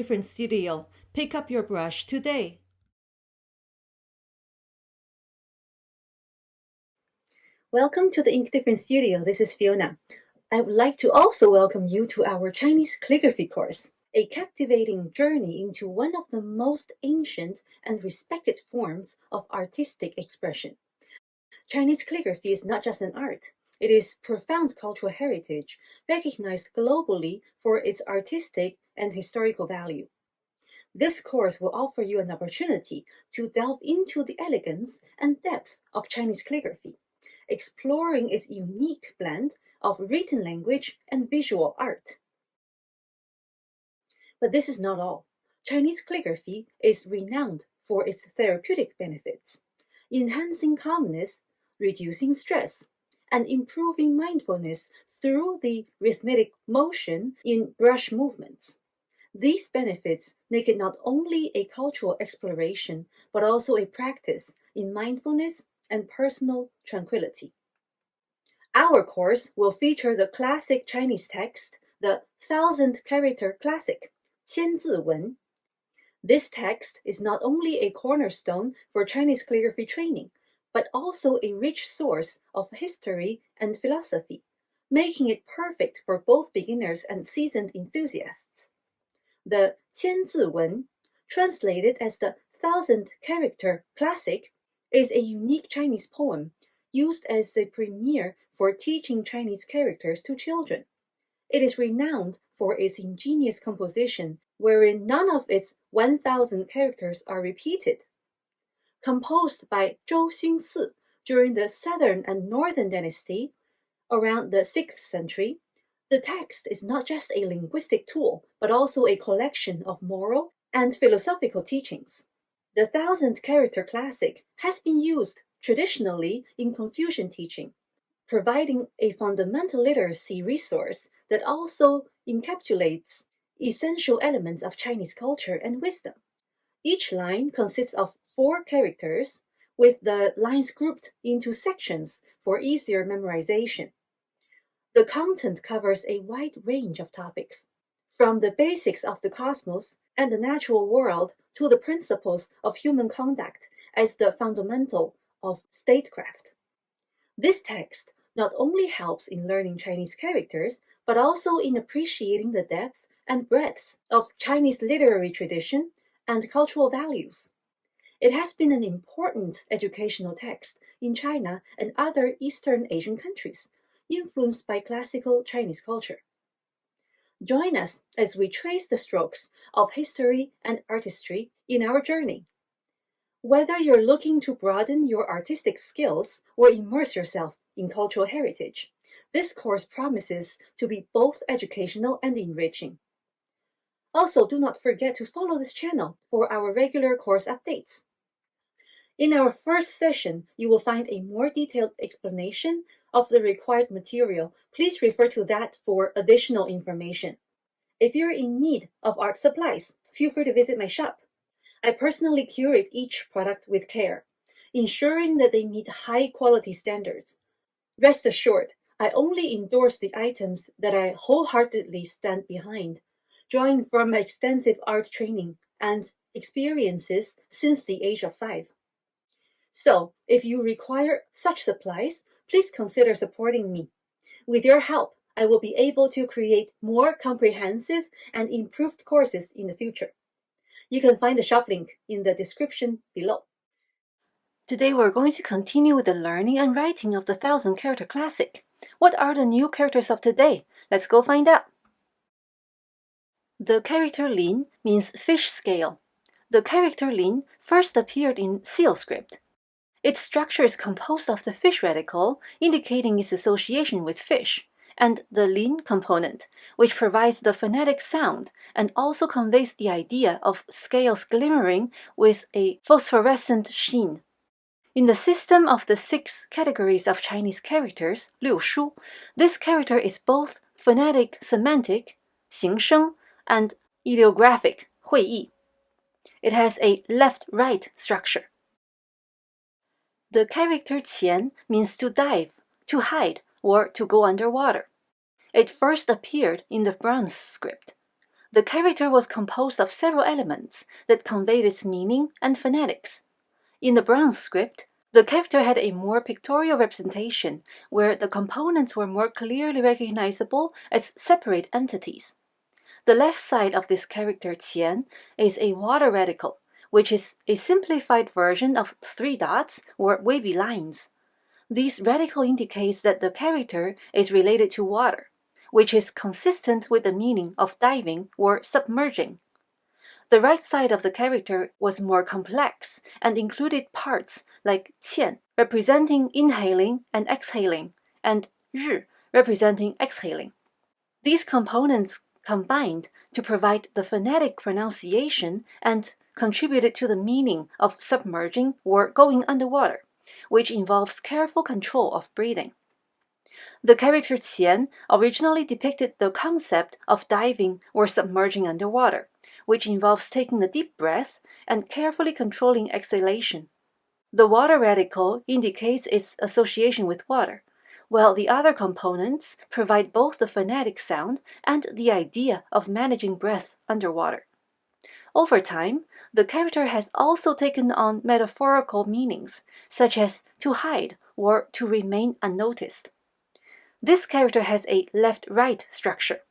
InkDifferent Studio. Pick up your brush today. Welcome to the InkDifferent Studio. This is Fiona. I would like to also welcome you to our Chinese calligraphy course, a captivating journey into one of the most ancient and respected forms of artistic expression. Chinese calligraphy is not just an art. It is profound cultural heritage, recognized globally for its artistic and historical value. This course will offer you an opportunity to delve into the elegance and depth of Chinese calligraphy, exploring its unique blend of written language and visual art. But this is not all. Chinese calligraphy is renowned for its therapeutic benefits, enhancing calmness, reducing stress, and improving mindfulness through the rhythmic motion in brush movements. These benefits make it not only a cultural exploration, but also a practice in mindfulness and personal tranquility. Our course will feature the classic Chinese text, the 1,000-character classic, 千字文. This text is not only a cornerstone for Chinese calligraphy training, but also a rich source of history and philosophy, making it perfect for both beginners and seasoned enthusiasts. The 千字文, translated as the 1,000-character classic, is a unique Chinese poem used as the premier for teaching Chinese characters to children. It is renowned for its ingenious composition, wherein none of its 1,000 characters are repeated. Composed by Zhou Xingsi during the Southern and Northern Dynasty, around the 6th century, the text is not just a linguistic tool, but also a collection of moral and philosophical teachings. The 1,000-character classic has been used traditionally in Confucian teaching, providing a fundamental literacy resource that also encapsulates essential elements of Chinese culture and wisdom. Each line consists of 4 characters, with the lines grouped into sections for easier memorization. The content covers a wide range of topics, from the basics of the cosmos and the natural world to the principles of human conduct as the fundamental of statecraft. This text not only helps in learning Chinese characters, but also in appreciating the depth and breadth of Chinese literary tradition and cultural values. It has been an important educational text in China and other Eastern Asian countries, influenced by classical Chinese culture. Join us as we trace the strokes of history and artistry in our journey. Whether you're looking to broaden your artistic skills or immerse yourself in cultural heritage, this course promises to be both educational and enriching. Also, do not forget to follow this channel for our regular course updates. In our first session, you will find a more detailed explanation of the required material. Please refer to that for additional information. If you're in need of art supplies, feel free to visit my shop. I personally curate each product with care, ensuring that they meet high-quality standards. Rest assured, I only endorse the items that I wholeheartedly stand behind, drawing from my extensive art training and experiences since the age of 5. So, if you require such supplies, please consider supporting me. With your help, I will be able to create more comprehensive and improved courses in the future. You can find the shop link in the description below. Today we're going to continue with the learning and writing of the 1,000-character classic. What are the new characters of today? Let's go find out. The character Lin means fish scale. The character Lin first appeared in seal script. Its structure is composed of the fish radical, indicating its association with fish, and the lin component, which provides the phonetic sound and also conveys the idea of scales glimmering with a phosphorescent sheen. In the system of the 6 categories of Chinese characters, 六书, this character is both phonetic semantic, 形声, and ideographic, 会意. It has a left-right structure. The character qian means to dive, to hide, or to go underwater. It first appeared in the bronze script. The character was composed of several elements that conveyed its meaning and phonetics. In the bronze script, the character had a more pictorial representation, where the components were more clearly recognizable as separate entities. The left side of this character qian is a water radical, which is a simplified version of 3 dots or wavy lines. This radical indicates that the character is related to water, which is consistent with the meaning of diving or submerging. The right side of the character was more complex and included parts like qian, representing inhaling and exhaling, and ri, representing exhaling. These components combined to provide the phonetic pronunciation and contributed to the meaning of submerging or going underwater, which involves careful control of breathing. The character qian originally depicted the concept of diving or submerging underwater, which involves taking a deep breath and carefully controlling exhalation. The water radical indicates its association with water, while the other components provide both the phonetic sound and the idea of managing breath underwater. Over time, the character has also taken on metaphorical meanings, such as to hide or to remain unnoticed. This character has a left-right structure.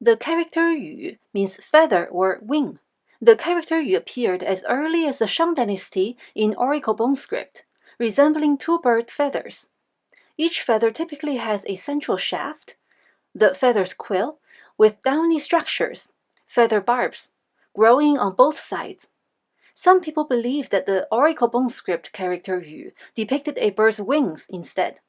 The character yu means feather or wing. The character yu appeared as early as the Shang dynasty in Oracle bone script, resembling 2 bird feathers. Each feather typically has a central shaft, the feather's quill, with downy structures, feather barbs, growing on both sides. Some people believe that the Oracle bone script character yu depicted a bird's wings instead.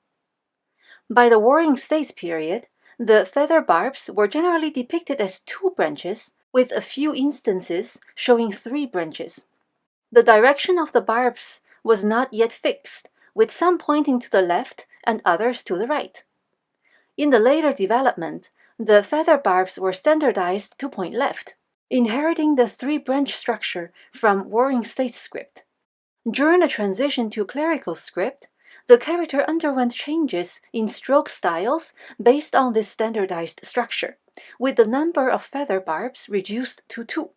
By the Warring States period, the feather barbs were generally depicted as 2 branches, with a few instances showing 3 branches. The direction of the barbs was not yet fixed, with some pointing to the left and others to the right. In the later development, the feather barbs were standardized to point left, inheriting the 3-branch structure from Warring States script. During the transition to clerical script, the character underwent changes in stroke styles based on this standardized structure, with the number of feather barbs reduced to 2.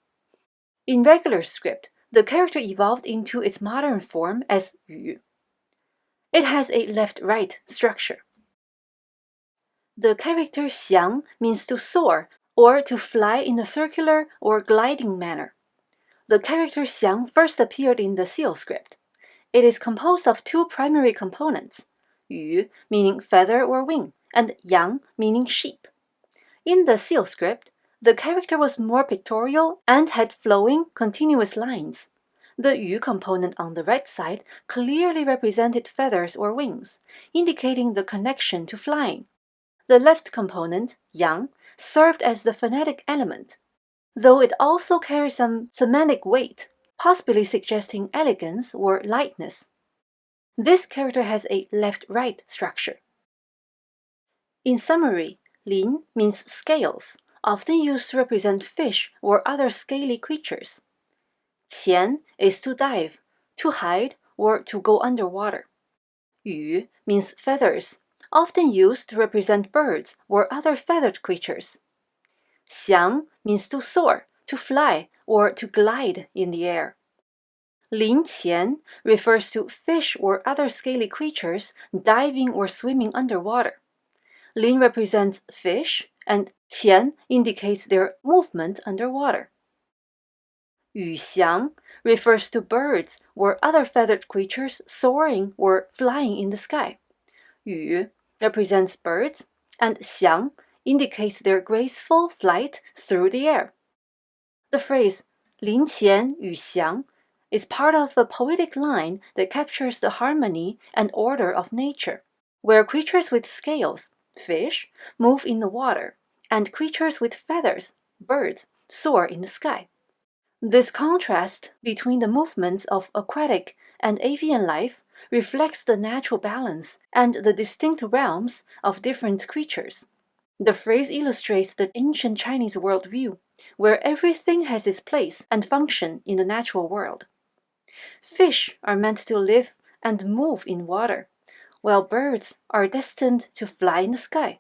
In regular script, the character evolved into its modern form as yu. It has a left-right structure. The character xiang means to soar or to fly in a circular or gliding manner. The character xiang first appeared in the seal script. It is composed of 2 primary components, yu meaning feather or wing, and yang meaning sheep. In the seal script, the character was more pictorial and had flowing, continuous lines. The yu component on the right side clearly represented feathers or wings, indicating the connection to flying. The left component, yang, served as the phonetic element, though it also carries some semantic weight, possibly suggesting elegance or lightness. This character has a left-right structure. In summary, lin means scales, often used to represent fish or other scaly creatures. Qian is to dive, to hide, or to go underwater. Yu means feathers, often used to represent birds or other feathered creatures. Xiang means to soar, to fly, or to glide in the air. Lin qian refers to fish or other scaly creatures diving or swimming underwater. Lin represents fish, and qian indicates their movement underwater. Yu xiang refers to birds or other feathered creatures soaring or flying in the sky. Yu represents birds, and xiang indicates their graceful flight through the air. The phrase 鳞潜羽翔 is part of a poetic line that captures the harmony and order of nature, where creatures with scales, fish, move in the water, and creatures with feathers, birds, soar in the sky. This contrast between the movements of aquatic and avian life reflects the natural balance and the distinct realms of different creatures. The phrase illustrates the ancient Chinese worldview, where everything has its place and function in the natural world. Fish are meant to live and move in water, while birds are destined to fly in the sky.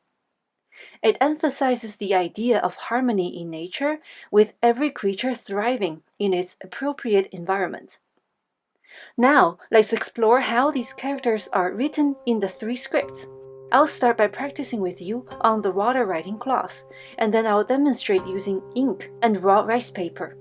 It emphasizes the idea of harmony in nature, with every creature thriving in its appropriate environment. Now, let's explore how these characters are written in the 3 scripts. I'll start by practicing with you on the water writing cloth, and then I'll demonstrate using ink and raw rice paper.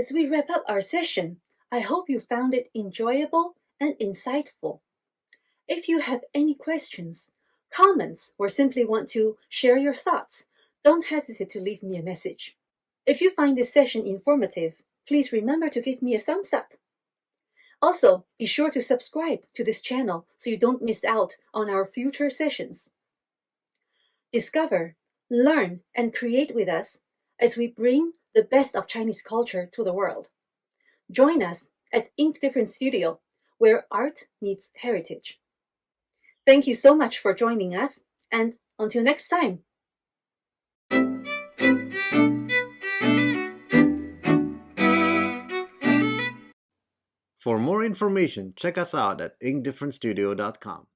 As we wrap up our session, I hope you found it enjoyable and insightful. If you have any questions, comments, or simply want to share your thoughts, don't hesitate to leave me a message. If you find this session informative, please remember to give me a thumbs up. Also, be sure to subscribe to this channel so you don't miss out on our future sessions. Discover, learn, and create with us as we bring the best of Chinese culture to the world. Join us at InkDifferent Studio, where art meets heritage. Thank you so much for joining us, and until next time. For more information, check us out at inkdifferentstudio.com.